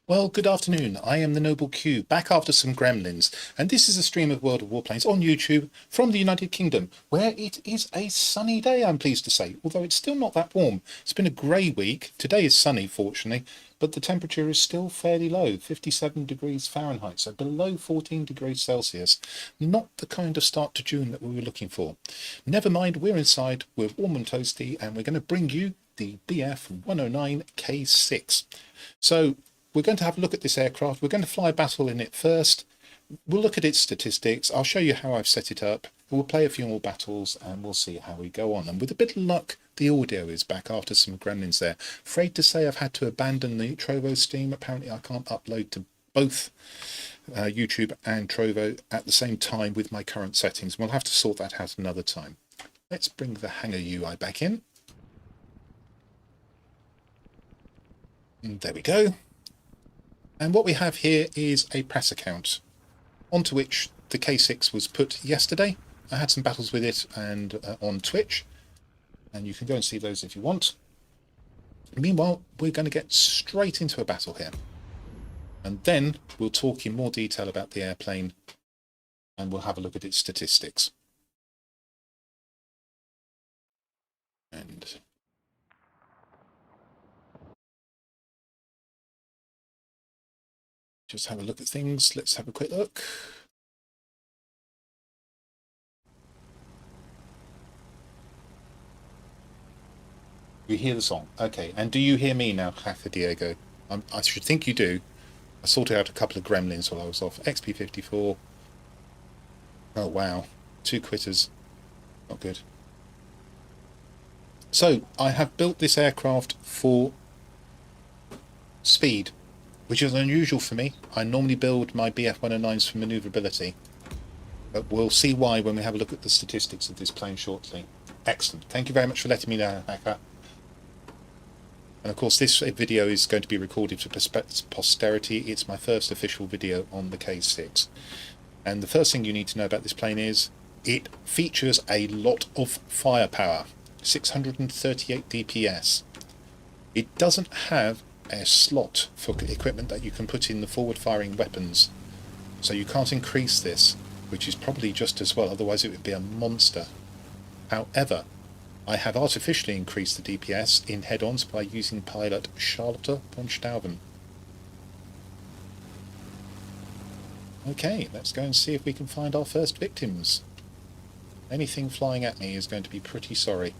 Well, good afternoon. I am the Noble Q, back after some gremlins, and this is a stream of World of Warplanes on YouTube from the United Kingdom, where it is a sunny day, I'm pleased to say, although it's still not that warm. It's been a grey week. Today is sunny, fortunately, but the temperature is still fairly low, 57 degrees Fahrenheit, so below 14 degrees Celsius. Not the kind of start to June that we were looking for. Never mind, we're inside, we're warm and toasty, and we're going to bring you the Bf 109 K-6. So, we're going to have a look at this aircraft. We're going to fly a battle in it first. We'll look at its statistics. I'll show you how I've set it up. We'll play a few more battles and we'll see how we go on. And with a bit of luck, the audio is back after some gremlins there. Afraid to say I've had to abandon the Trovo stream. Apparently I can't upload to both YouTube and Trovo at the same time with my current settings. We'll have to sort that out another time. Let's bring the hangar UI back in. And there we go. And what we have here is a press account onto which the K-6 was put yesterday. I had some battles with it and on Twitch, and you can go and see those if you want. Meanwhile, we're going to get straight into a battle here, and then we'll talk in more detail about the airplane and we'll have a look at its statistics. And just have a look at things. Let's have a quick look. You hear the song. Okay, and do you hear me now, Hacker Diego? I should think you do. I sorted out a couple of gremlins while I was off. XP54. Oh, wow. 2 quitters. Not good. So, I have built this aircraft for speed, which is unusual for me. I normally build my Bf-109s for manoeuvrability, but we'll see why when we have a look at the statistics of this plane shortly. Excellent. Thank you very much for letting me know, Hacker. And of course this video is going to be recorded for posterity. It's my first official video on the K-6. And the first thing you need to know about this plane is it features a lot of firepower, 638 DPS. It doesn't have a slot for equipment that you can put in the forward firing weapons, so you can't increase this, which is probably just as well, otherwise it would be a monster. However, I have artificially increased the DPS in head-ons by using pilot Charlotte von Staufen. Okay, let's go and see if we can find our first victims. Anything flying at me is going to be pretty sorry.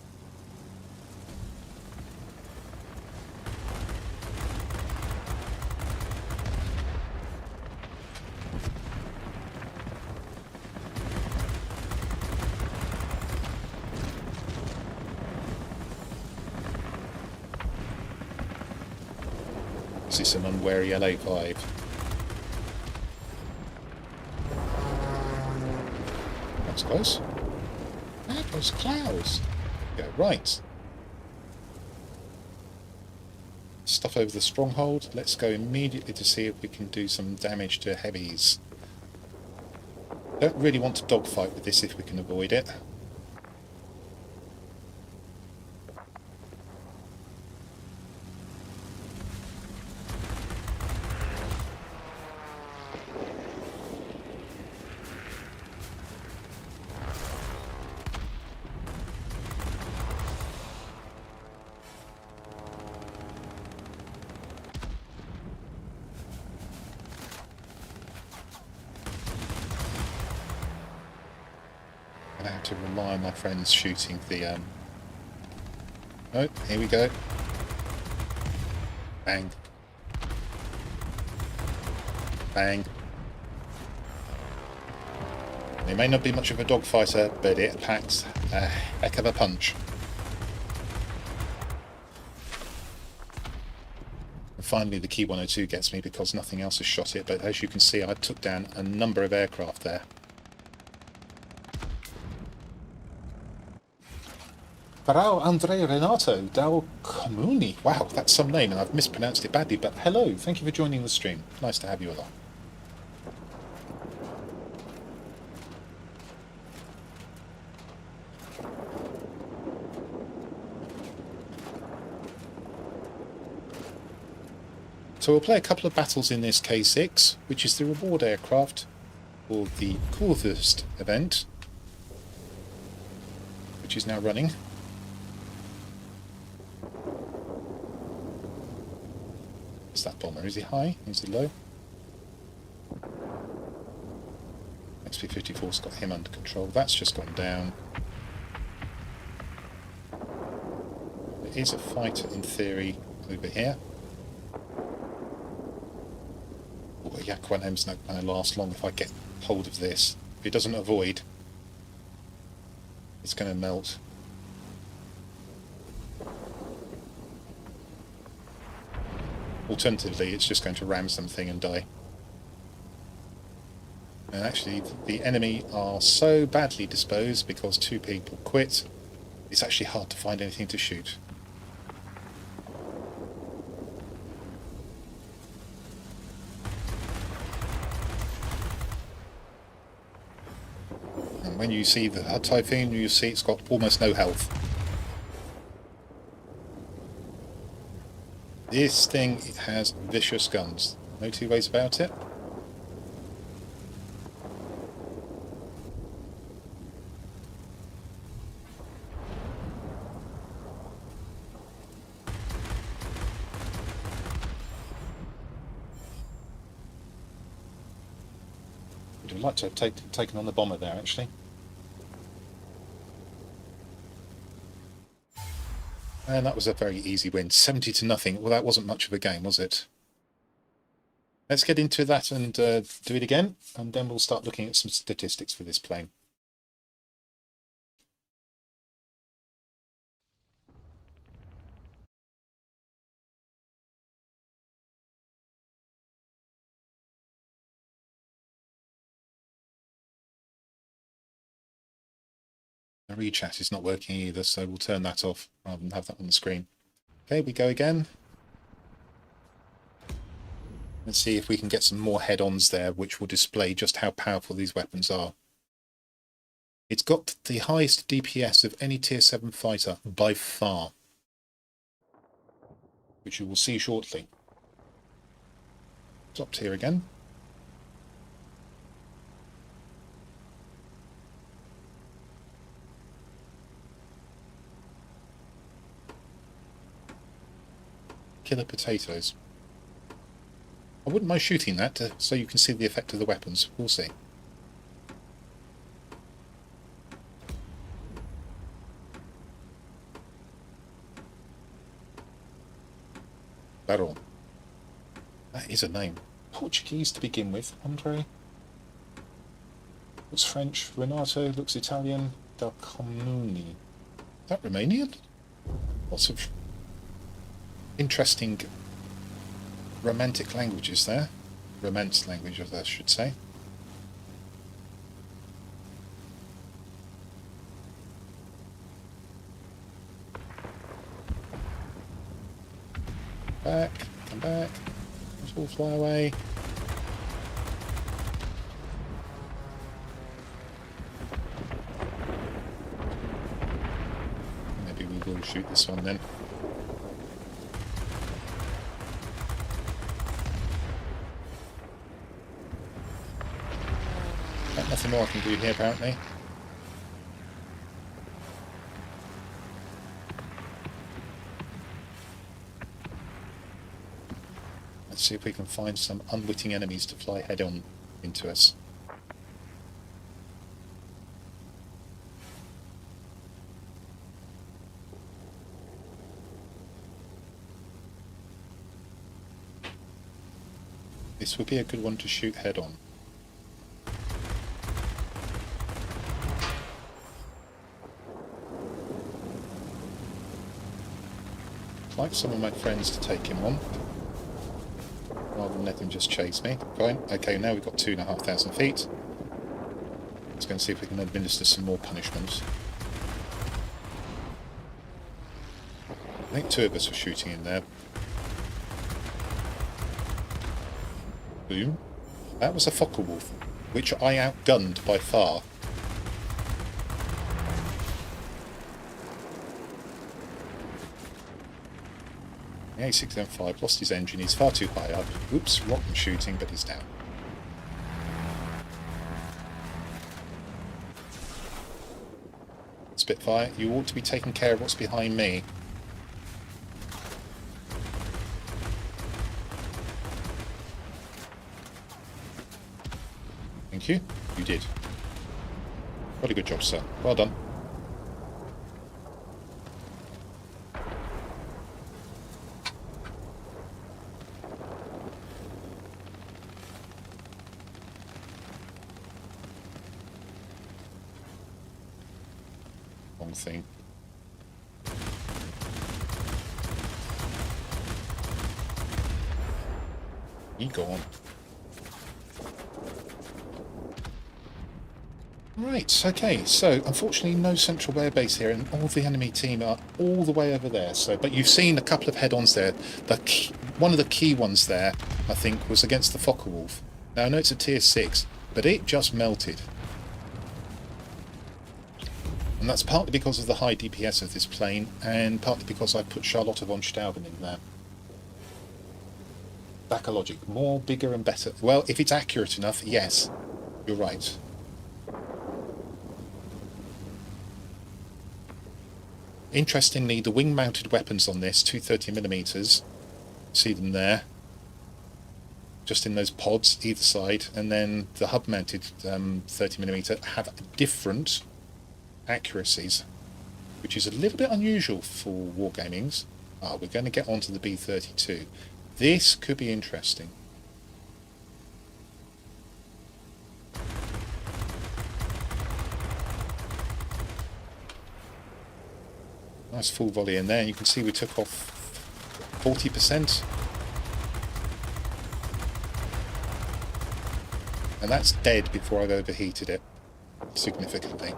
This is an unwary LA5. That's close. That was clouds. Go right. Stuff over the stronghold. Let's go immediately to see if we can do some damage to heavies. Don't really want to dogfight with this if we can avoid it. I have to rely on my friends shooting the oh, here we go. Bang. Bang. It may not be much of a dogfighter, but it packs a heck of a punch. And finally the Key 102 gets me because nothing else has shot it, but as you can see I took down a number of aircraft there. Frau Andre Renato Dal Comuni. Wow, that's some name and I've mispronounced it badly, but hello, thank you for joining the stream. Nice to have you along. So we'll play a couple of battles in this K-6, which is the reward aircraft for the Kurfürst event, which is now running. Is that bomber? Is he high? Is he low? XP-54's got him under control. That's just gone down. There is a fighter in theory over here. Oh, Yakwanem's not going to last long if I get hold of this. If it doesn't avoid, it's going to melt. Alternatively, it's just going to ram something and die. And actually, the enemy are so badly disposed because 2 people quit, it's actually hard to find anything to shoot. And when you see the Typhoon, you see it's got almost no health. This thing, it has vicious guns. No two ways about it. Would have liked to have taken on the bomber there, actually. And that was a very easy win. 70-0. Well, that wasn't much of a game, was it? Let's get into that and do it again, and then we'll start looking at some statistics for this plane. The rechat is not working either, so we'll turn that off rather than have that on the screen. Okay, we go again. Let's see if we can get some more head-ons there, which will display just how powerful these weapons are. It's got the highest DPS of any Tier 7 fighter by far, which you will see shortly. Stopped here again. Killer potatoes. I wouldn't mind shooting that so you can see the effect of the weapons. We'll see. Barrel. That is a name. Portuguese to begin with. Andre. Looks French. Renato looks Italian. Del Comuni. Is that Romanian? Lots of interesting romantic languages there. Romance languages, I should say. Back, come back. Let's all fly away. Maybe we will shoot this one then. Nothing more I can do here, apparently. Let's see if we can find some unwitting enemies to fly head-on into us. This would be a good one to shoot head-on. I'd like some of my friends to take him on, rather than let him just chase me. Fine. Okay, now we've got 2,500 feet. Let's go and see if we can administer some more punishments. I think 2 of us were shooting in there. Boom. That was a Focke-Wulf, which I outgunned by far. The A6M5 lost his engine, he's far too high up. Oops, rotten shooting, but he's down. Spitfire, you ought to be taking care of what's behind me. Thank you. You did. What a good job, sir. Well done. Wrong thing. You go on. Right, okay, so unfortunately no central airbase here, and all the enemy team are all the way over there. So, but you've seen a couple of head-ons there. One of the key ones there, I think, was against the Focke-Wulf. Now I know it's a tier 6, but it just melted. And that's partly because of the high DPS of this plane, and partly because I put Charlotte von Staufen in there. Backer logic, more, bigger and better. Well, if it's accurate enough, yes, you're right. Interestingly, the wing-mounted weapons on this, 230mm, see them there, just in those pods either side, and then the hub-mounted 30mm have different accuracies, which is a little bit unusual for wargamings. We're going to get onto the B-32. This could be interesting. Nice full volley in there, and you can see we took off 40%. And that's dead before I've overheated it significantly.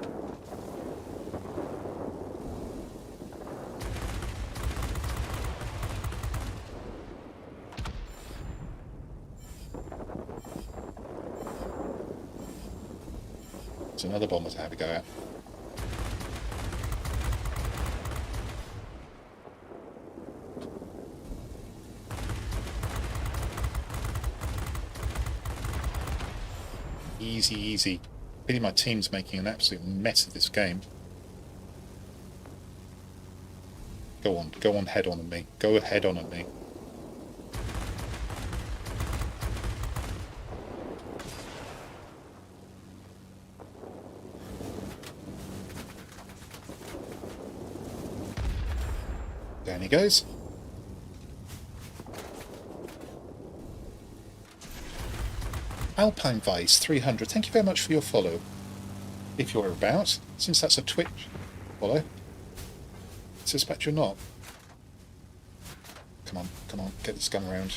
It's another bomber to have a go at. Easy, easy. Really, my team's making an absolute mess of this game. Go on head on at me. Go head on at me. Down he goes. Alpine Vice 300, thank you very much for your follow. If you're about, since that's a Twitch follow. I suspect you're not. Come on, get this gun around.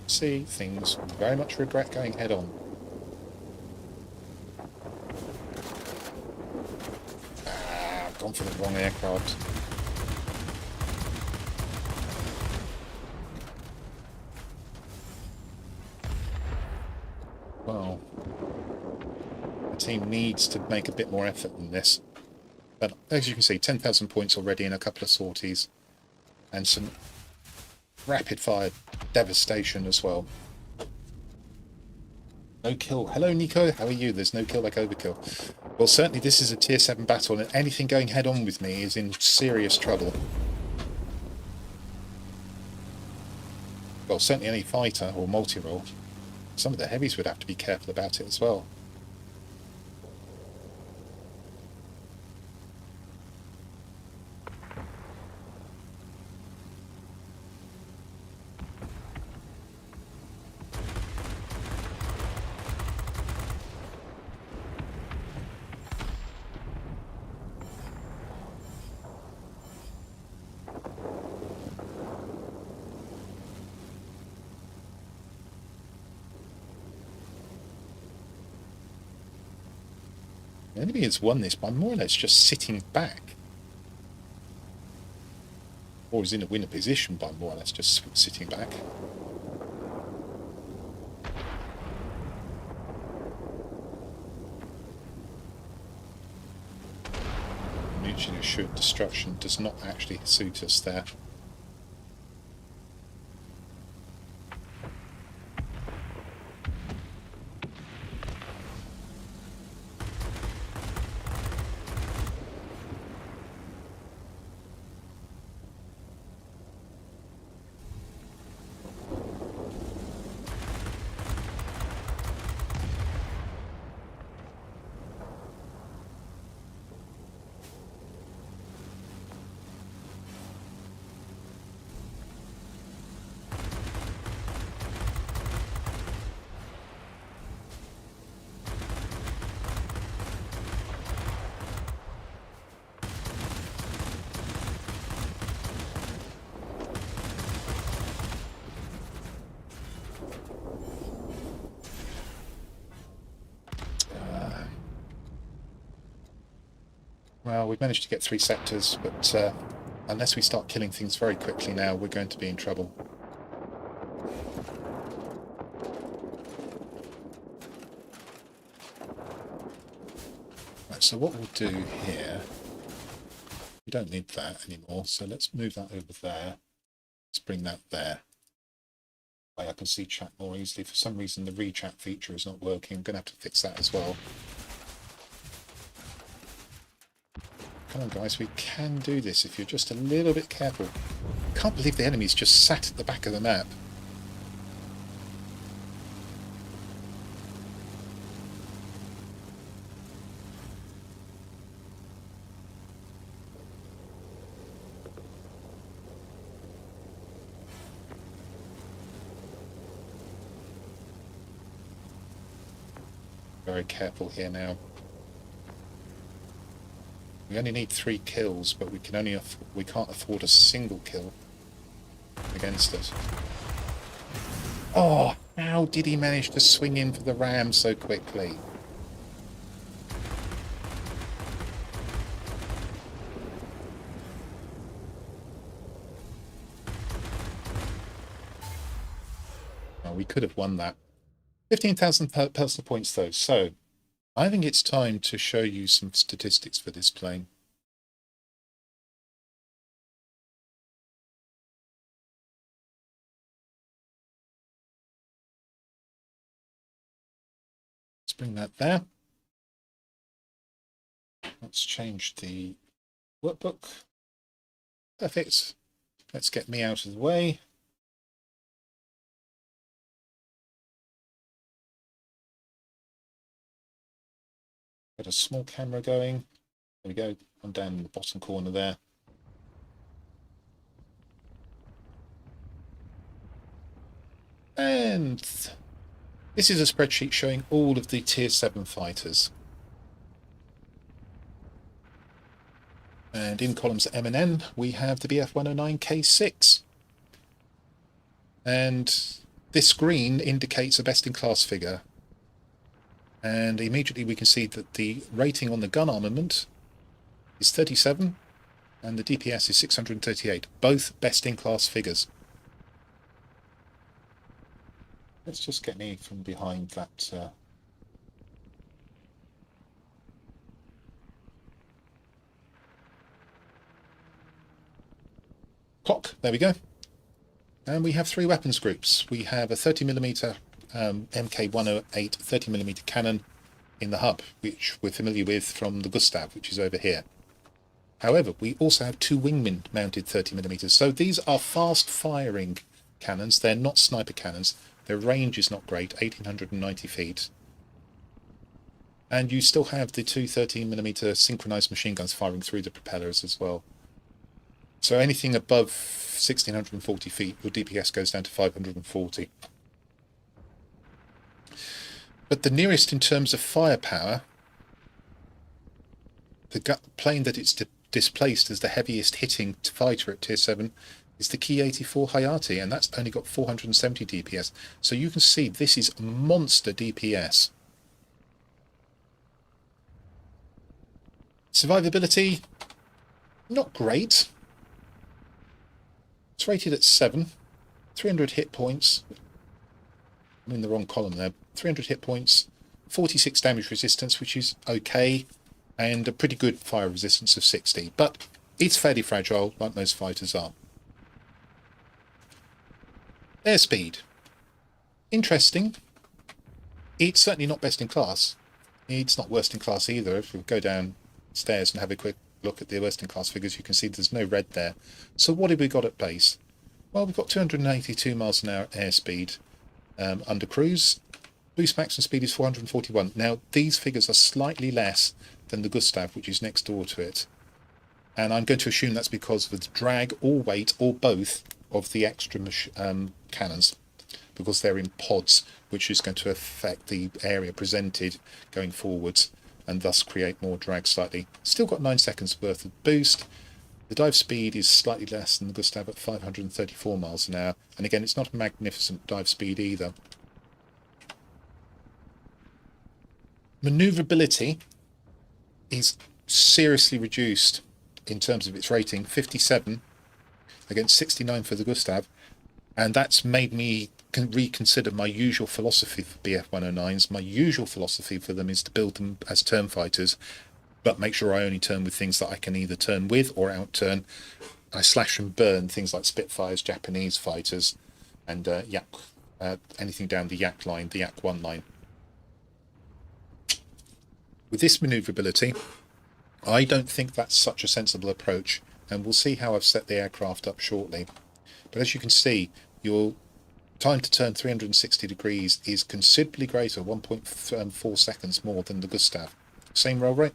See, things very much regret going head on. I've gone for the wrong aircraft. Well, the team needs to make a bit more effort than this. But as you can see, 10,000 points already in a couple of sorties. And some rapid-fire devastation as well. No kill. Hello, Nico. How are you? There's no kill like overkill. Well, certainly this is a tier 7 battle, and anything going head-on with me is in serious trouble. Well, certainly any fighter or multi-role. Some of the heavies would have to be careful about it as well. The enemy has won this by more or less just sitting back. Or is in a winner position by more or less just sitting back. mutually assured destruction does not actually suit us there. Well, we've managed to get 3 sectors, but unless we start killing things very quickly now, we're going to be in trouble. Right, so what we'll do here, we don't need that anymore, so let's move that over there. Let's bring that there. I can see chat more easily. For some reason, the re-chat feature is not working. I'm going to have to fix that as well. Come on, guys, we can do this if you're just a little bit careful. Can't believe the enemy's just sat at the back of the map. Very careful here now. We only need 3 kills, but we can't afford a single kill against us. Oh, how did he manage to swing in for the ram so quickly? Oh, we could have won that. 15,000 personal points though, so I think it's time to show you some statistics for this plane. Let's bring that there. Let's change the workbook. Perfect. Let's get me out of the way. Got a small camera going. There we go. I'm down in the bottom corner there. And this is a spreadsheet showing all of the Tier 7 fighters. And in columns M and N, we have the Bf 109 K-6. And this green indicates a best-in-class figure. And immediately we can see that the rating on the gun armament is 37 and the DPS is 638, both best-in-class figures. Let's just get me from behind that clock. There we go. And we have 3 weapons groups. We have a 30mm MK108 30mm cannon in the hub, which we're familiar with from the Gustav, which is over here. However, we also have 2 wingman mounted 30mm. So these are fast firing cannons. They're not sniper cannons. Their range is not great, 1890 feet. And you still have the 2 13mm synchronized machine guns firing through the propellers as well. So anything above 1640 feet, your DPS goes down to 540. But the nearest in terms of firepower, the plane that it's displaced as the heaviest hitting fighter at Tier 7 is the Ki-84 Hayate, and that's only got 470 DPS. So you can see this is monster DPS. Survivability, not great. It's rated at 7, 300 hit points. I'm in the wrong column there. 300 hit points, 46 damage resistance, which is okay. and a pretty good fire resistance of 60, but it's fairly fragile, like most fighters are. Airspeed. Interesting. It's certainly not best in class. It's not worst in class either. If we go downstairs and have a quick look at the worst in class figures, you can see there's no red there. So what have we got at base? Well, we've got 282 miles an hour airspeed under cruise. Boost maximum speed is 441. Now, these figures are slightly less than the Gustav, which is next door to it. And I'm going to assume that's because of the drag or weight or both of the extra cannons, because they're in pods, which is going to affect the area presented going forwards and thus create more drag slightly. Still got 9 seconds worth of boost. The dive speed is slightly less than the Gustav at 534 miles an hour. And again, it's not a magnificent dive speed either. Maneuverability is seriously reduced in terms of its rating, 57 against 69 for the Gustav, and that's made me reconsider my usual philosophy for Bf-109s. My usual philosophy for them is to build them as turn fighters, but make sure I only turn with things that I can either turn with or outturn. I slash and burn things like Spitfires, Japanese fighters, and Yak, anything down the Yak line, the Yak 1 line. With this manoeuvrability, I don't think that's such a sensible approach, and we'll see how I've set the aircraft up shortly. But as you can see, your time to turn 360 degrees is considerably greater, 1.4 seconds more than the Gustav. Same roll rate.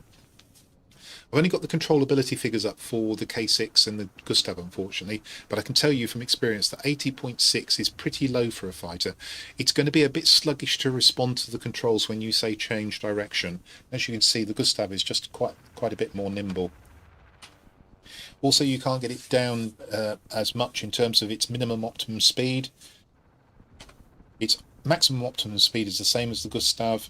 I've only got the controllability figures up for the K-6 and the Gustav, unfortunately, but I can tell you from experience that 80.6 is pretty low for a fighter. It's going to be a bit sluggish to respond to the controls when you say change direction. As you can see, the Gustav is just quite a bit more nimble. Also, you can't get it down as much in terms of its minimum optimum speed. Its maximum optimum speed is the same as the Gustav,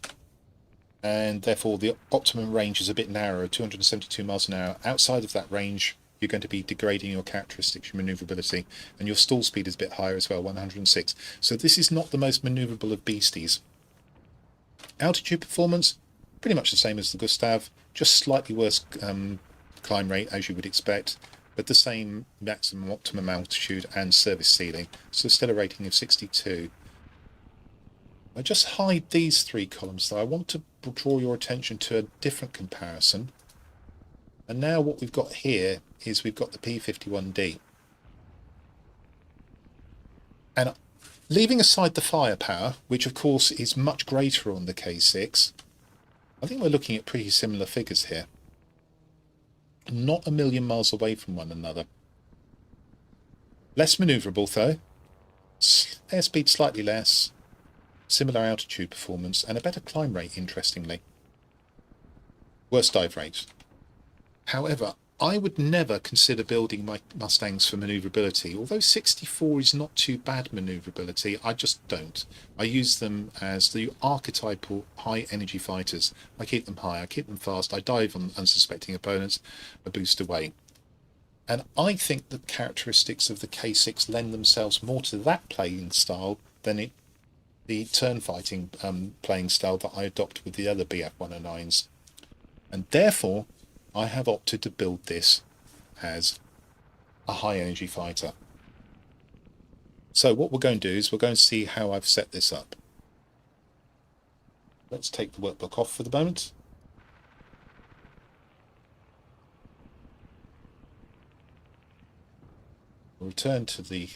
and therefore the optimum range is a bit narrower, 272 miles an hour. Outside of that range, you're going to be degrading your characteristics, your manoeuvrability, and your stall speed is a bit higher as well, 106. So this is not the most manoeuvrable of beasties. Altitude performance, pretty much the same as the Gustav, just slightly worse climb rate as you would expect, but the same maximum optimum altitude and service ceiling, so still a rating of 62. I just hide these three columns though. I want to draw your attention to a different comparison. And now what we've got here is we've got the P-51D. And leaving aside the firepower, which of course is much greater on the K-6, I think we're looking at pretty similar figures here. Not a million miles away from one another. Less manoeuvrable though. Airspeed slightly less. Similar altitude performance and a better climb rate, interestingly. Worse dive rate. However, I would never consider building my Mustangs for manoeuvrability. Although 64 is not too bad manoeuvrability, I just don't. I use them as the archetypal high energy fighters. I keep them high, I keep them fast, I dive on unsuspecting opponents, I boost away. And I think the characteristics of the K-6 lend themselves more to that playing style than the turn fighting playing style that I adopt with the other Bf-109s. And therefore, I have opted to build this as a high energy fighter. So what we're going to do is we're going to see how I've set this up. Let's take the workbook off for the moment. We'll return to the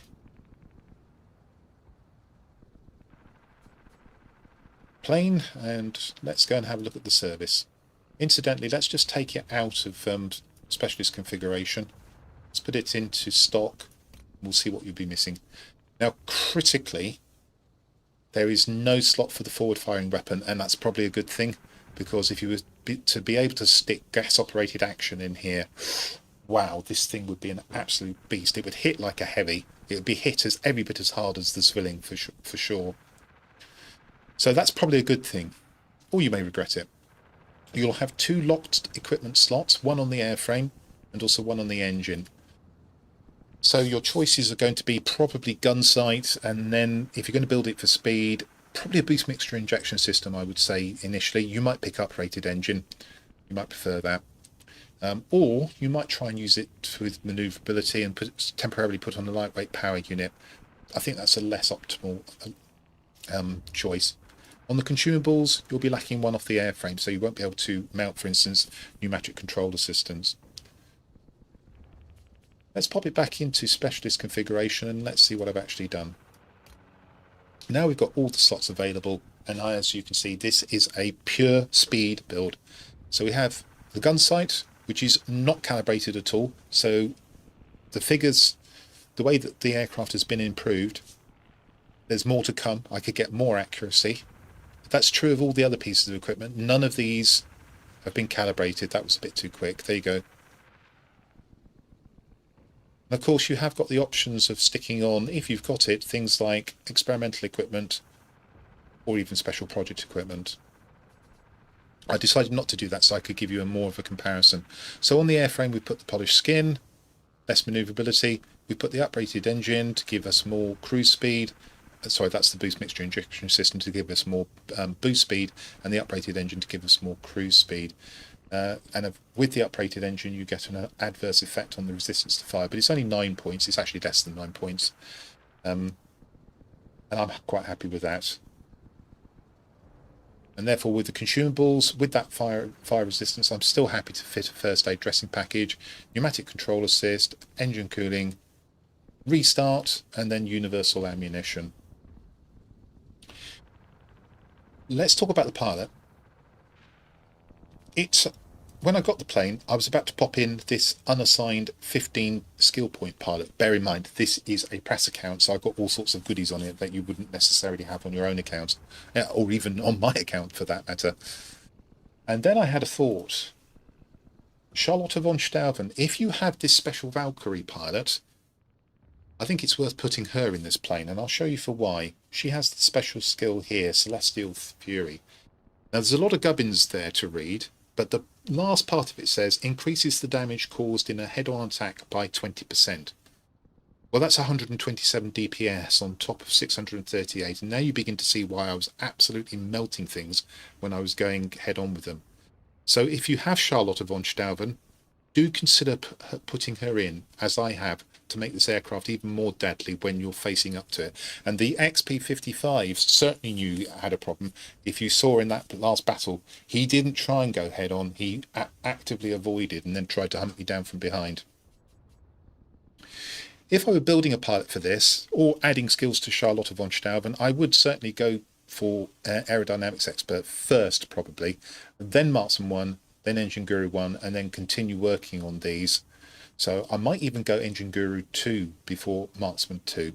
plane and let's go and have a look at the service. Incidentally, let's just take it out of specialist configuration. Let's put it into stock. We'll see what you'll be missing. Now, critically, there is no slot for the forward firing weapon, and that's probably a good thing, because if you were to be able to stick gas operated action in here, wow, this thing would be an absolute beast. It would hit like a heavy. It would be hit as every bit as hard as the Zwilling for sure. So that's probably a good thing, or you may regret it. You'll have two locked equipment slots, one on the airframe and also one on the engine. So your choices are going to be probably gun sight, and then if you're going to build it for speed, probably a boost mixture injection system, I would say initially. You might pick up rated engine. You might prefer that. Or you might try and use it with manoeuvrability and temporarily put on a lightweight power unit. I think that's a less optimal choice. On the consumables, you'll be lacking one off the airframe, so you won't be able to mount, for instance, pneumatic control assistance. Let's pop it back into specialist configuration and let's see what I've actually done. Now we've got all the slots available, and as you can see, this is a pure speed build. So we have the gun sight, which is not calibrated at all, so the figures, the way that the aircraft has been improved, there's more to come. I could get more accuracy. That's true of all the other pieces of equipment. None of these have been calibrated. That was a bit too quick. There you go. And of course, you have got the options of sticking on, if you've got it, things like experimental equipment or even special project equipment. I decided not to do that so I could give you more of a comparison. So on the airframe, we put the polished skin, less manoeuvrability. We put the uprated engine to give us more cruise speed. Sorry, that's the boost mixture injection system to give us more boost speed, and the uprated engine to give us more cruise speed. And with the uprated engine, you get an adverse effect on the resistance to fire, but it's only 9 points. It's actually less than 9 points. And I'm quite happy with that. And therefore, with the consumables, with that fire resistance, I'm still happy to fit a first aid dressing package, pneumatic control assist, engine cooling, restart, and then universal ammunition. Let's talk about the pilot. When I got the plane, I was about to pop in this unassigned 15 skill point pilot. Bear in mind, this is a press account, so I've got all sorts of goodies on it that you wouldn't necessarily have on your own account, or even on my account for that matter. And then I had a thought. Charlotte von Staufen, if you have this special Valkyrie pilot, I think it's worth putting her in this plane, and I'll show you for why. She has the special skill here, Celestial Fury. Now, there's a lot of gubbins there to read, but the last part of it says, increases the damage caused in a head-on attack by 20%. Well, that's 127 DPS on top of 638, and now you begin to see why I was absolutely melting things when I was going head-on with them. So if you have Charlotte von Staufen, do consider putting her in, as I have, to make this aircraft even more deadly when you're facing up to it. And the XP-55 certainly knew it had a problem. If you saw in that last battle, he didn't try and go head on. He actively avoided and then tried to hunt me down from behind. If I were building a pilot for this, or adding skills to Charlotte von Staufen, I would certainly go for aerodynamics expert first, probably, then Marksman 1, then Engine Guru 1, and then continue working on these. So I might even go Engine Guru 2 before Marksman 2.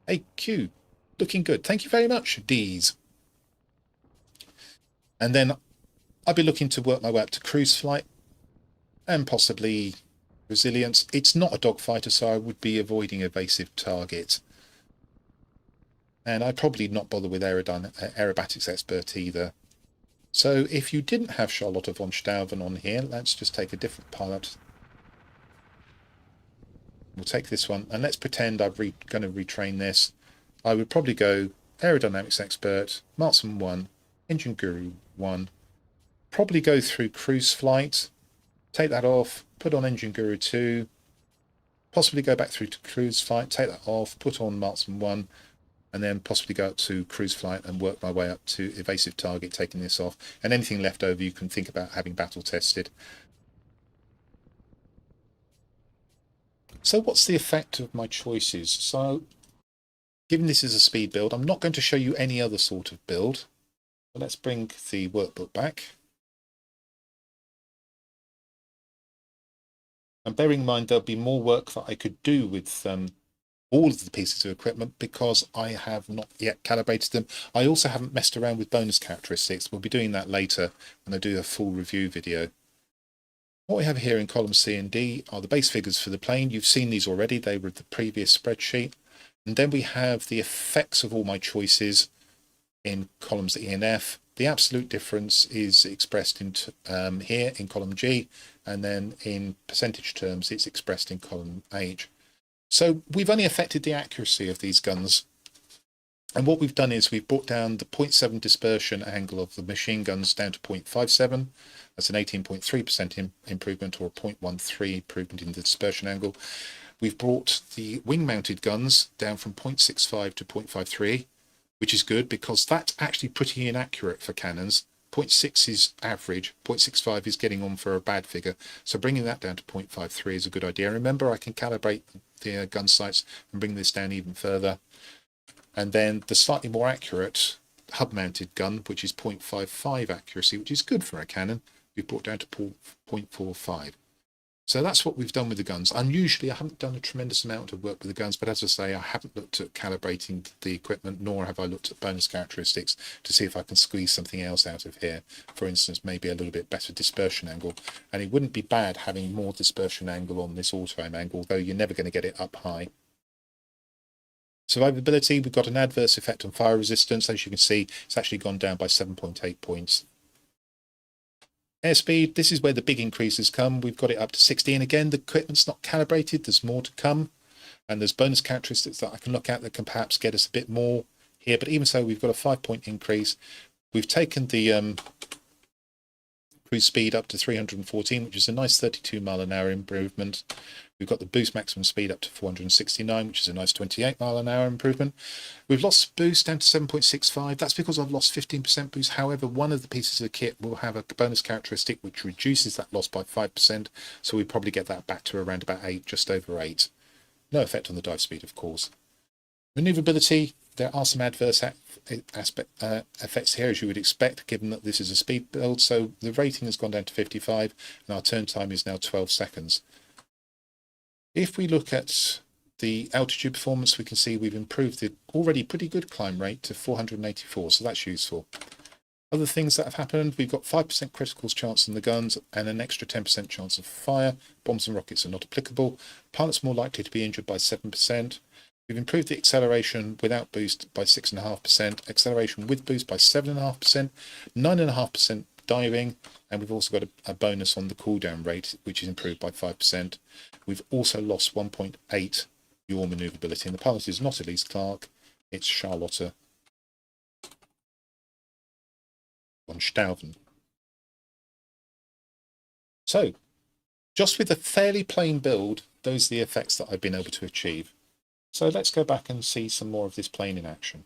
Hey, Q, looking good. Thank you very much, D's. And then I'll be looking to work my way up to cruise flight and possibly resilience. It's not a dogfighter, so I would be avoiding evasive target. And I'd probably not bother with aerobatics expert either. So if you didn't have Charlotte von Staufen on here, let's just take a different pilot. We'll take this one, and let's pretend I'm going to retrain this. I would probably go aerodynamics expert, Marksman 1, Engine Guru 1, probably go through cruise flight, take that off, put on Engine Guru 2, possibly go back through to cruise flight, take that off, put on Marksman 1, and then possibly go up to cruise flight and work my way up to evasive target, taking this off. And anything left over you can think about having battle tested. So what's the effect of my choices? So given this is a speed build, I'm not going to show you any other sort of build. So let's bring the workbook back. And bearing in mind there'll be more work that I could do with all of the pieces of equipment because I have not yet calibrated them. I also haven't messed around with bonus characteristics. We'll be doing that later when I do a full review video. What we have here in columns C and D are the base figures for the plane. You've seen these already. They were the previous spreadsheet. And then we have the effects of all my choices in columns E and F. The absolute difference is expressed in here in column G, and then in percentage terms it's expressed in column H. So we've only affected the accuracy of these guns. And what we've done is we've brought down the 0.7 dispersion angle of the machine guns down to 0.57. That's an 18.3% improvement, or a 0.13 improvement in the dispersion angle. We've brought the wing-mounted guns down from 0.65 to 0.53, which is good because that's actually pretty inaccurate for cannons. 0.6 is average, 0.65 is getting on for a bad figure, so bringing that down to 0.53 is a good idea. Remember, I can calibrate the gun sights and bring this down even further. And then the slightly more accurate hub-mounted gun, which is 0.55 accuracy, which is good for a cannon, we've brought down to 0.45. So that's what we've done with the guns. Unusually, I haven't done a tremendous amount of work with the guns, but as I say, I haven't looked at calibrating the equipment, nor have I looked at bonus characteristics to see if I can squeeze something else out of here. For instance, maybe a little bit better dispersion angle. And it wouldn't be bad having more dispersion angle on this auto-aim angle, though you're never going to get it up high. Survivability, we've got an adverse effect on fire resistance. As you can see, it's actually gone down by 7.8 points. Airspeed, this is where the big increases come. We've got it up to 60, and again, the equipment's not calibrated. There's more to come, and there's bonus characteristics that I can look at that can perhaps get us a bit more here. But even so, we've got a 5-point increase. We've taken the cruise speed up to 314, which is a nice 32 mile an hour improvement. We've got the boost maximum speed up to 469, which is a nice 28 mile an hour improvement. We've lost boost down to 7.65. That's because I've lost 15% boost. However, one of the pieces of the kit will have a bonus characteristic which reduces that loss by 5%. So we probably get that back to around about 8, just over 8. No effect on the dive speed, of course. Maneuverability, there are some adverse effects here, as you would expect, given that this is a speed build. So the rating has gone down to 55, and our turn time is now 12 seconds. If we look at the altitude performance, we can see we've improved the already pretty good climb rate to 484, so that's useful. Other things that have happened, we've got 5% criticals chance in the guns and an extra 10% chance of fire. Bombs and rockets are not applicable. Pilots more likely to be injured by 7%. We've improved the acceleration without boost by 6.5%, acceleration with boost by 7.5%, 9.5% diving, and we've also got a bonus on the cooldown rate, which is improved by 5%. We've also lost 1.8 yaw manoeuvrability, and the pilot is not Elise Clark, it's Charlotte von Staufen. So, just with a fairly plain build, those are the effects that I've been able to achieve. So let's go back and see some more of this plane in action.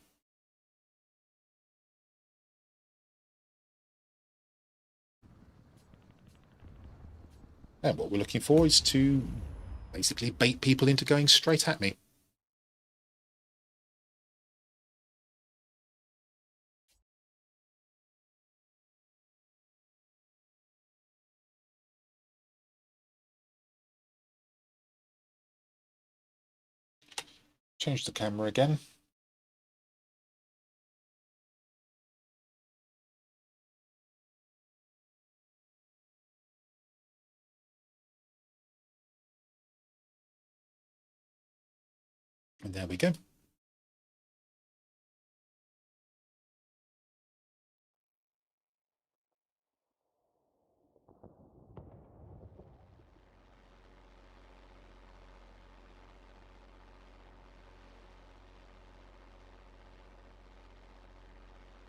And what we're looking for is to basically bait people into going straight at me. Change the camera again. And there we go.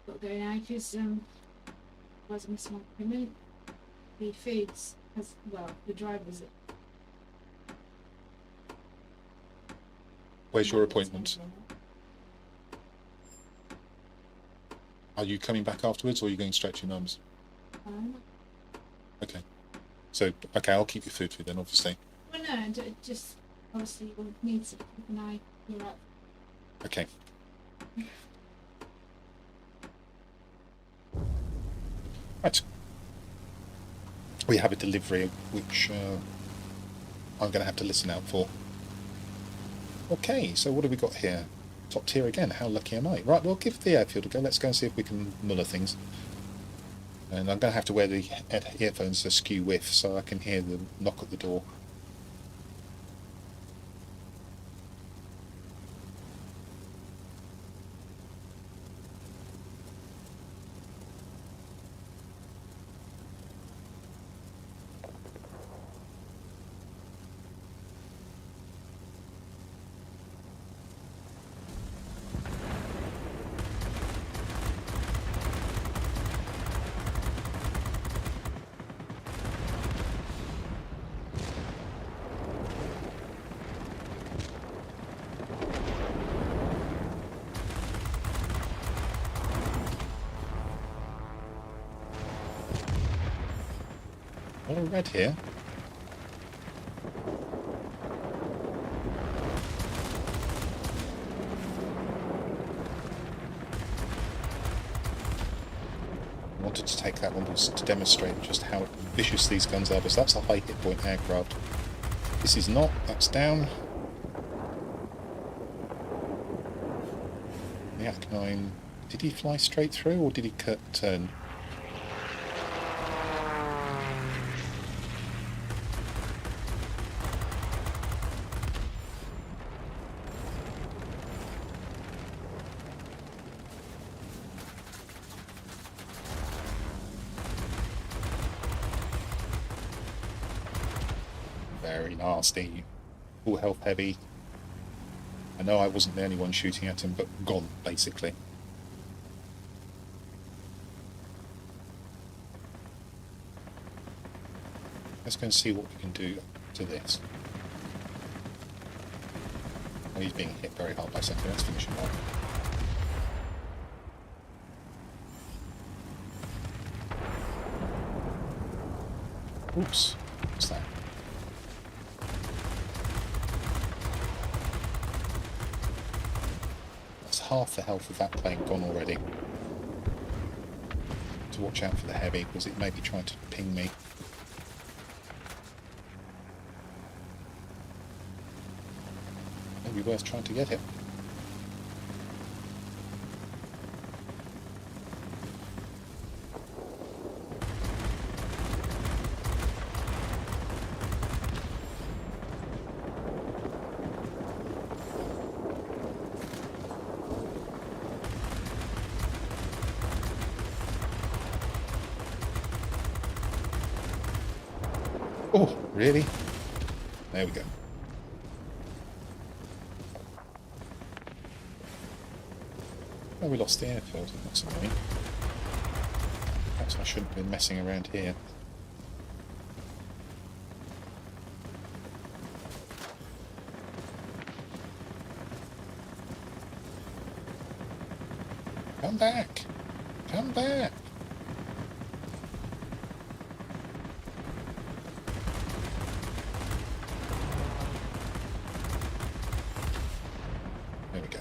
Got going out is was my smart equipment. The feeds has the drivers. Where's your appointment? Are you coming back afterwards, or are you going straight to your mum's? Okay. So, okay, I'll keep your food for you then, obviously. Well, no, just obviously you need to keep an eye. You're up. Okay. Right. We have a delivery which I'm going to have to listen out for. Okay, so what have we got here? Top tier again. How lucky am I? Right, we'll give the airfield a go. Let's go and see if we can muller things. And I'm going to have to wear the earphones askew with so I can hear the knock at the door. A lot of red here. I wanted to take that one just to demonstrate just how vicious these guns are, because that's a high hit point aircraft. This is not. That's down. The Ak-9, did he fly straight through or did he turn? Very nasty. Full health heavy. I know I wasn't the only one shooting at him, but gone, basically. Let's go and see what we can do to this. Oh, he's being hit very hard by something. Let's finish him off. Oops. What's that? Half the health of that plane gone already. To watch out for the heavy, because it may be trying to ping me. Maybe worth trying to get it. Oh, really? There we go. Oh, we lost the airfield. That's annoying. Perhaps I shouldn't have been messing around here. Come back! Come back! There we go.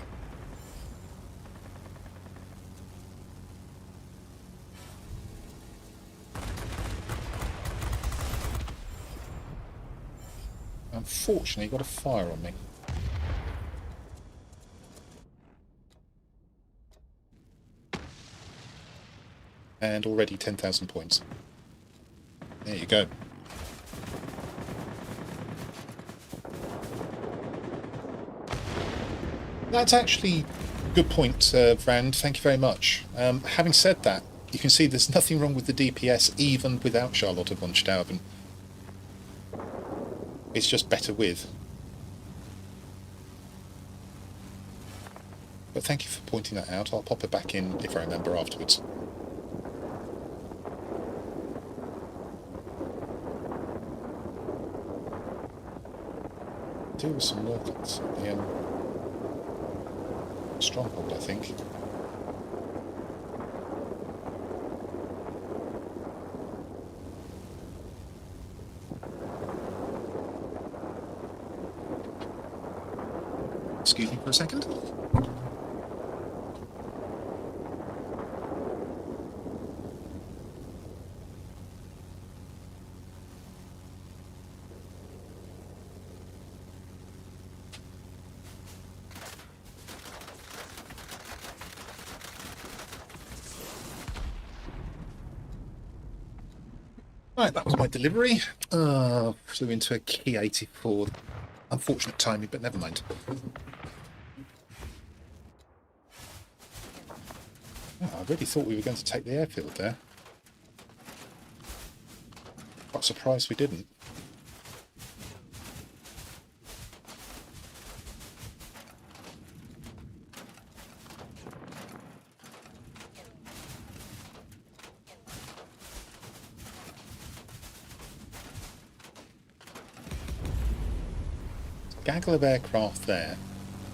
Unfortunately, got a fire on me. And already 10,000 points. There you go. That's actually a good point, Vrand. Thank you very much. Having said that, you can see there's nothing wrong with the DPS even without Charlotte von Staufen. It's just better with. But thank you for pointing that out. I'll pop it back in if I remember afterwards. Do with some work at the stronghold, I think. Excuse me for a second. Right, that was my delivery. Flew into a K-84. Unfortunate timing, but never mind. Oh, I really thought we were going to take the airfield there. Quite surprised we didn't. Gaggle of aircraft there.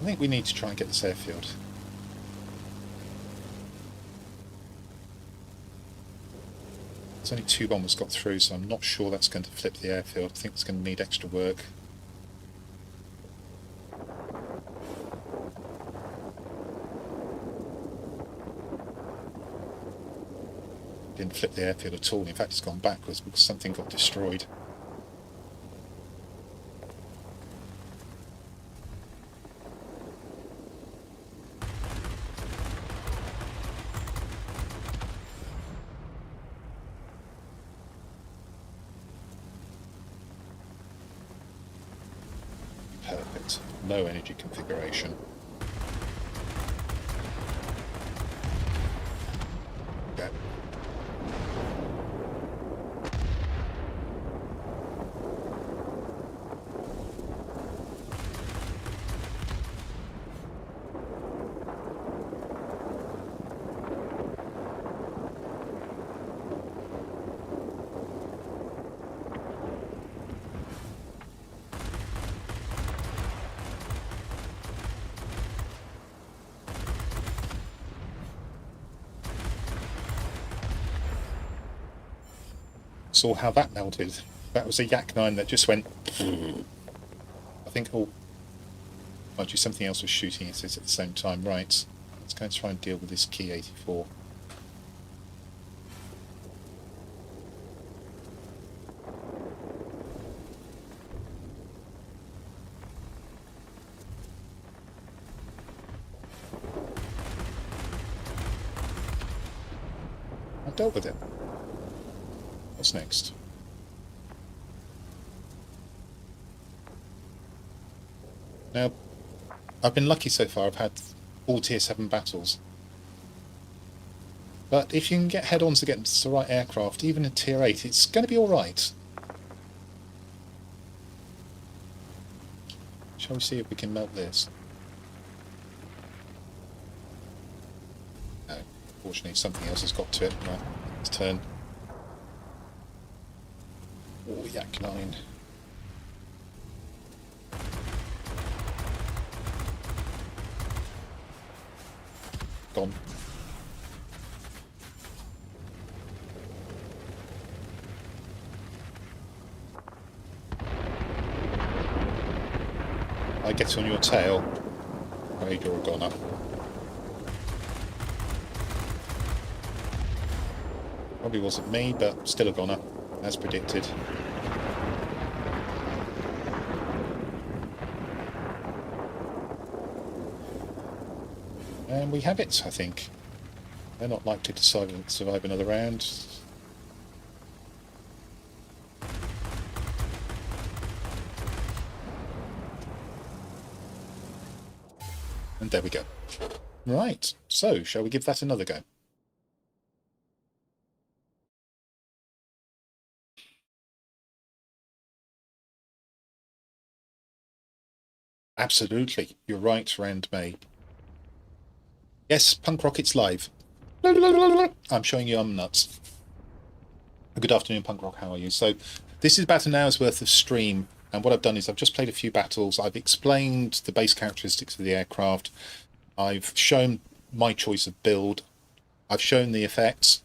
I think we need to try and get this airfield. There's only 2 bombers got through, so I'm not sure that's going to flip the airfield. I think it's going to need extra work. Didn't flip the airfield at all. In fact, it's gone backwards because something got destroyed. Perfect. Low energy configuration. Okay. Saw how that melted. That was a Yak 9 that just went. I think. Oh, mind you, something else was shooting at it at the same time. Right. Let's go and try and deal with this Key 84. I dealt with it. What's next? Now, I've been lucky so far. I've had all Tier 7 battles. But if you can get head-ons against the right aircraft, even in Tier 8, it's going to be alright. Shall we see if we can melt this? No, fortunately something else has got to it. Right, let's turn. Oh, Yak 9. Gone. I get on your tail. Oh, you're a goner. Probably wasn't me, but still a goner, as predicted. And we have it, I think. They're not likely to survive another round. And there we go. Right, so shall we give that another go? Absolutely, you're right, Rand May. Yes, Punk Rocket's live. I'm showing you I'm nuts. Good afternoon, Punk Rock, how are you? So, this is about an hour's worth of stream, and what I've done is I've just played a few battles, I've explained the base characteristics of the aircraft, I've shown my choice of build, I've shown the effects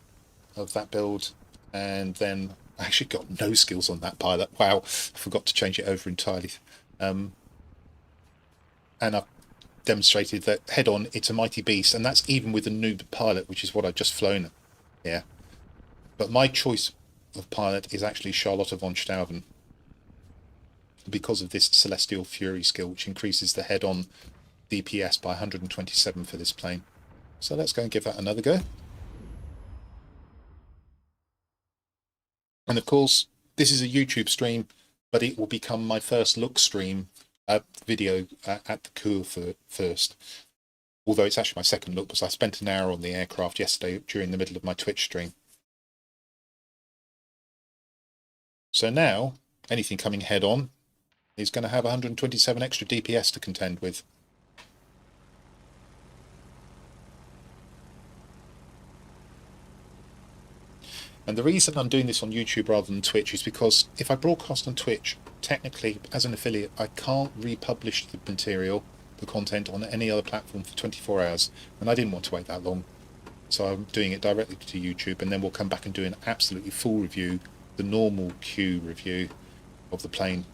of that build, and then I actually got no skills on that pilot. Wow, I forgot to change it over entirely. And I've demonstrated that head-on it's a mighty beast, and that's even with a noob pilot, which is what I've just flown here. But my choice of pilot is actually Charlotte von Staufen, because of this Celestial Fury skill, which increases the head-on DPS by 127 for this plane. So let's go and give that another go. And of course, this is a YouTube stream, but it will become my first look stream video at the coup first. Although it's actually my second look, because I spent an hour on the aircraft yesterday during the middle of my Twitch stream. So now, anything coming head on is going to have 127 extra DPS to contend with. And the reason I'm doing this on YouTube rather than Twitch is because if I broadcast on Twitch, technically, as an affiliate, I can't republish the material, the content, on any other platform for 24 hours, and I didn't want to wait that long. So I'm doing it directly to YouTube, and then we'll come back and do an absolutely full review, the normal Q review of the plane,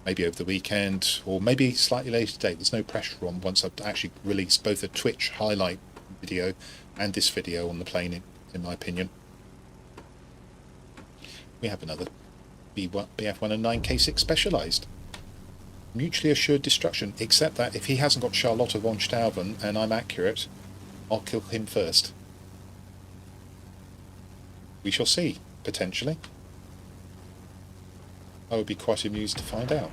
maybe over the weekend, or maybe slightly later today. There's no pressure on once I've actually released both a Twitch highlight video and this video on the plane, in my opinion. We have another Bf-109 K-6 Specialised. Mutually assured destruction, except that if he hasn't got Charlotte von Staufen and I'm accurate, I'll kill him first. We shall see, potentially. I would be quite amused to find out.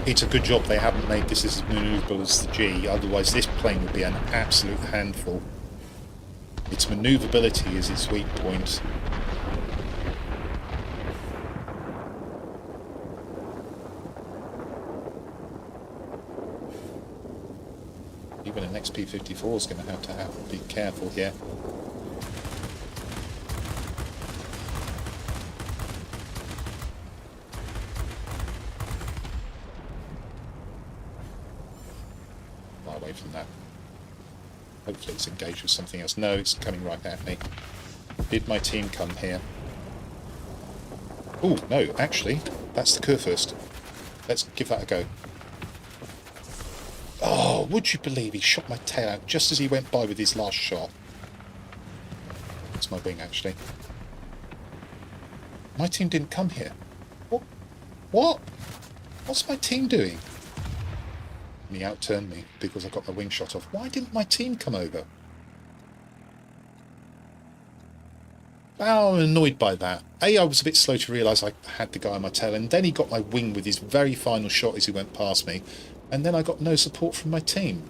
It's a good job they haven't made this as manoeuvrable as the G, otherwise this plane would be an absolute handful. Its manoeuvrability is its weak point. Even an XP-54 is going to have to be careful here. Away from that. Hopefully it's engaged with something else. No, it's coming right at me. Did my team come here? Oh, no, actually, that's the Kurfürst. Let's give that a go. Oh, would you believe he shot my tail out just as he went by with his last shot? That's my wing, actually. My team didn't come here. What? What? What's my team doing? And he outturned me because I got my wing shot off. Why didn't my team come over? Oh, I'm annoyed by that. I was a bit slow to realise I had the guy on my tail, and then he got my wing with his very final shot as he went past me, and then I got no support from my team.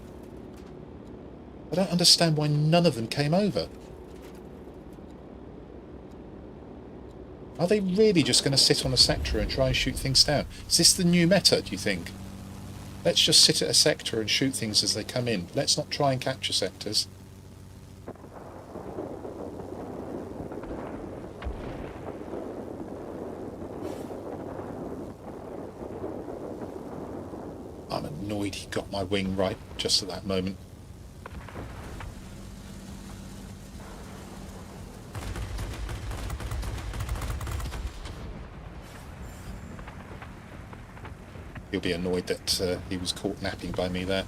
I don't understand why none of them came over. Are they really just going to sit on a sector and try and shoot things down? Is this the new meta, do you think? Let's just sit at a sector and shoot things as they come in. Let's not try and capture sectors. I'm annoyed he got my wing right just at that moment. He'll be annoyed that he was caught napping by me there.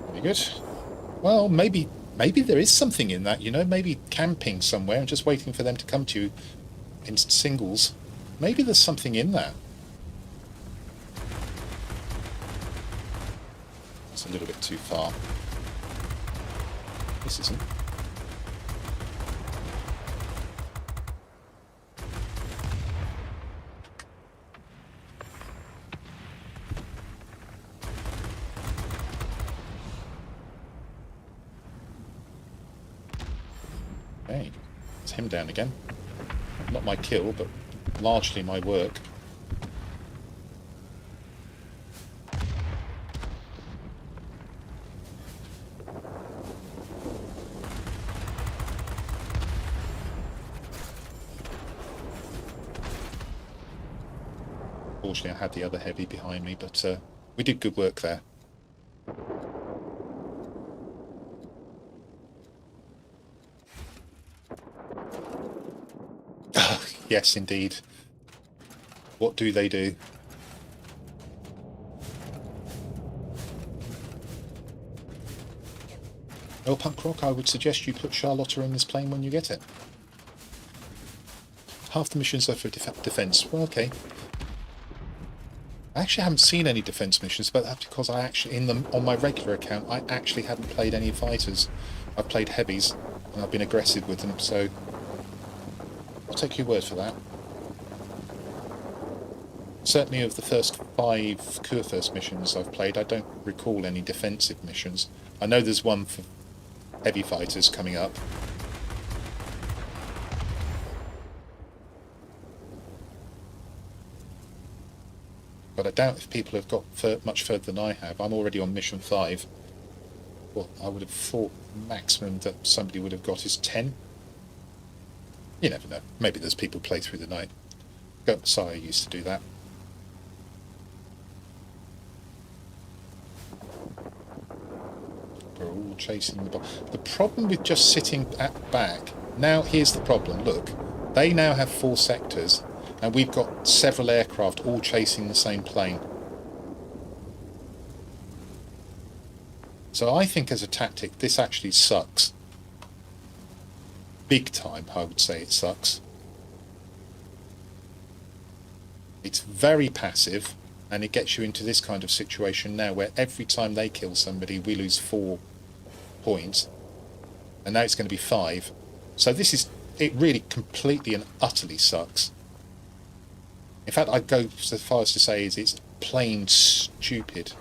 Very good. Well, maybe there is something in that, you know, maybe camping somewhere and just waiting for them to come to you in singles. Maybe there's something in that. It's a little bit too far. This isn't. Okay, it's him down again. Not my kill, but largely my work. Fortunately, I had the other heavy behind me, but we did good work there. Yes, indeed. What do they do? Well, Punk Rock, I would suggest you put Charlotte in this plane when you get it. Half the missions are for defense. Well, okay. I actually haven't seen any defense missions, but that's because I actually, on my regular account, I actually hadn't played any fighters. I've played heavies and I've been aggressive with them, so I'll take your word for that. Certainly of the first 5 Kurfürst missions I've played, I don't recall any defensive missions. I know there's one for heavy fighters coming up. But I doubt if people have got much further than I have. I'm already on mission 5. Well, I would have thought maximum that somebody would have got is 10. You never know. Maybe there's people play through the night. Goat Messiah used to do that. We're all chasing the bomb. The problem with just sitting at back... Now, here's the problem. Look, they now have 4 sectors, and we've got several aircraft all chasing the same plane. So I think as a tactic, this actually sucks. Big time, I would say it sucks. It's very passive, and it gets you into this kind of situation now where every time they kill somebody, we lose 4 points. And now it's going to be 5. So this is... It really completely and utterly sucks. In fact, I'd go so far as to say is it's plain stupid.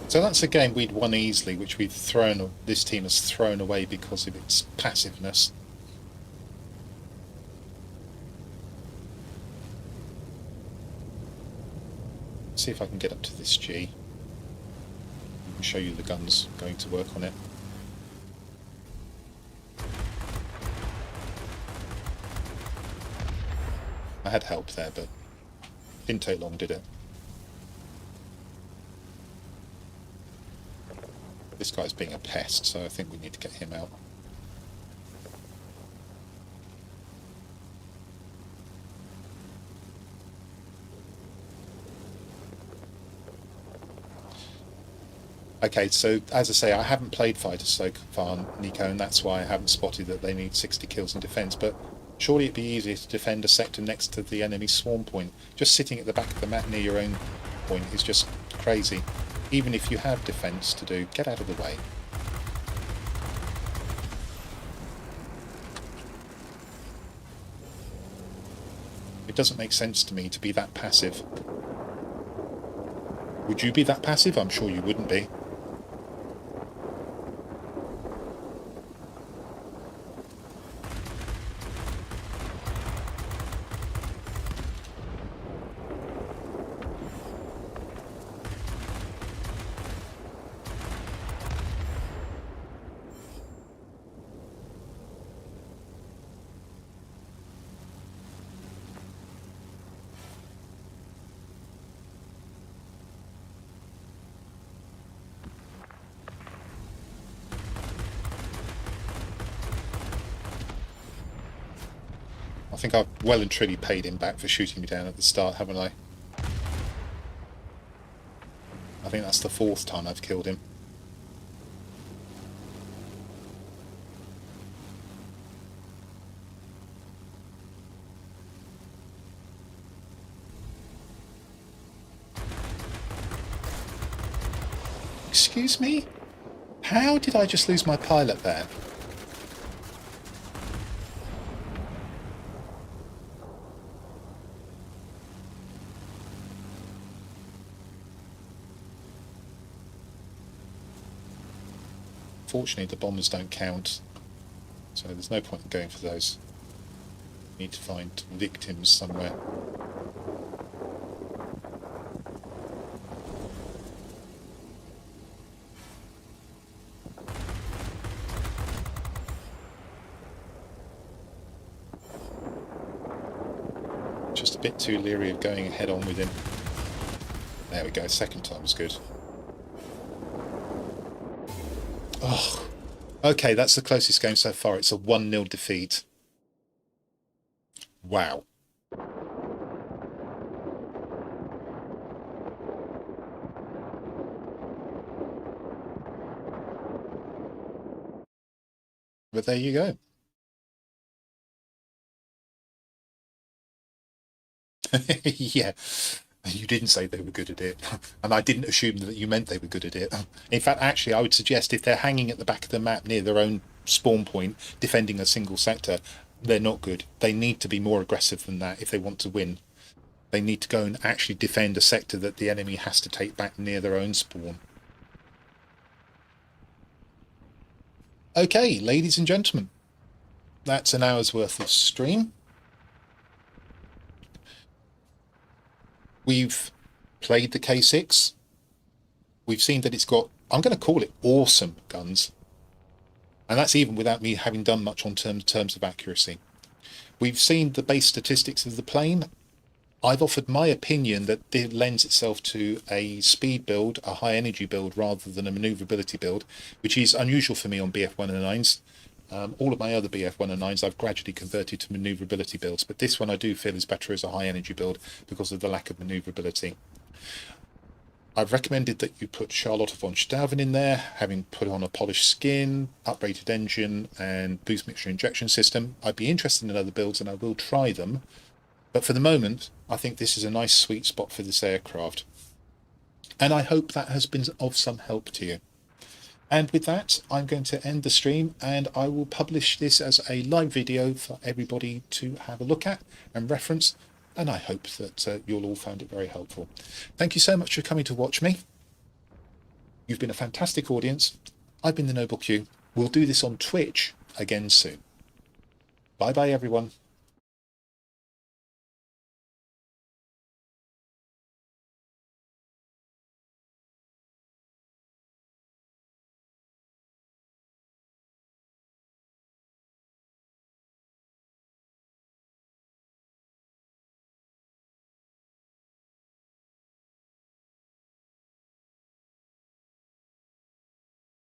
So that's a game we'd won easily, which this team has thrown away because of its passiveness. See if I can get up to this G and show you the guns going to work on it. I had help there, but didn't take long, did it? This guy's being a pest, so I think we need to get him out. Okay, so as I say, I haven't played fighters so far, Nico, and that's why I haven't spotted that they need 60 kills in defence, but surely it'd be easier to defend a sector next to the enemy swarm point. Just sitting at the back of the map near your own point is just crazy. Even if you have defence to do, get out of the way. It doesn't make sense to me to be that passive. Would you be that passive? I'm sure you wouldn't be. I think I've well and truly paid him back for shooting me down at the start, haven't I? I think that's the 4th time I've killed him. Excuse me? How did I just lose my pilot there? Fortunately, the bombers don't count, so there's no point in going for those. Need to find victims somewhere. bit too leery of going head on with him. There we go, second time was good. Oh, okay, that's the closest game so far. It's a 1-0 defeat. Wow. But there you go. Yeah, you didn't say they were good at it, and I didn't assume that you meant they were good at it. In fact, actually, I would suggest if they're hanging at the back of the map near their own spawn point, defending a single sector, they're not good. They need to be more aggressive than that if they want to win. They need to go and actually defend a sector that the enemy has to take back near their own spawn. Okay, ladies and gentlemen, that's an hour's worth of stream. We've played the K-6. We've seen that it's got, I'm going to call it awesome guns. And that's even without me having done much on terms of accuracy. We've seen the base statistics of the plane. I've offered my opinion that it lends itself to a speed build, a high energy build, rather than a manoeuvrability build, which is unusual for me on BF-109s. All of my other BF-109s I've gradually converted to manoeuvrability builds, but this one I do feel is better as a high energy build because of the lack of manoeuvrability. I've recommended that you put Charlotte von Staufen in there, having put on a polished skin, upgraded engine and boost mixture injection system. I'd be interested in other builds and I will try them, but for the moment I think this is a nice sweet spot for this aircraft. And I hope that has been of some help to you. And with that, I'm going to end the stream and I will publish this as a live video for everybody to have a look at and reference. And I hope that you'll all find it very helpful. Thank you so much for coming to watch me. You've been a fantastic audience. I've been the Noble Q. We'll do this on Twitch again soon. Bye bye, everyone.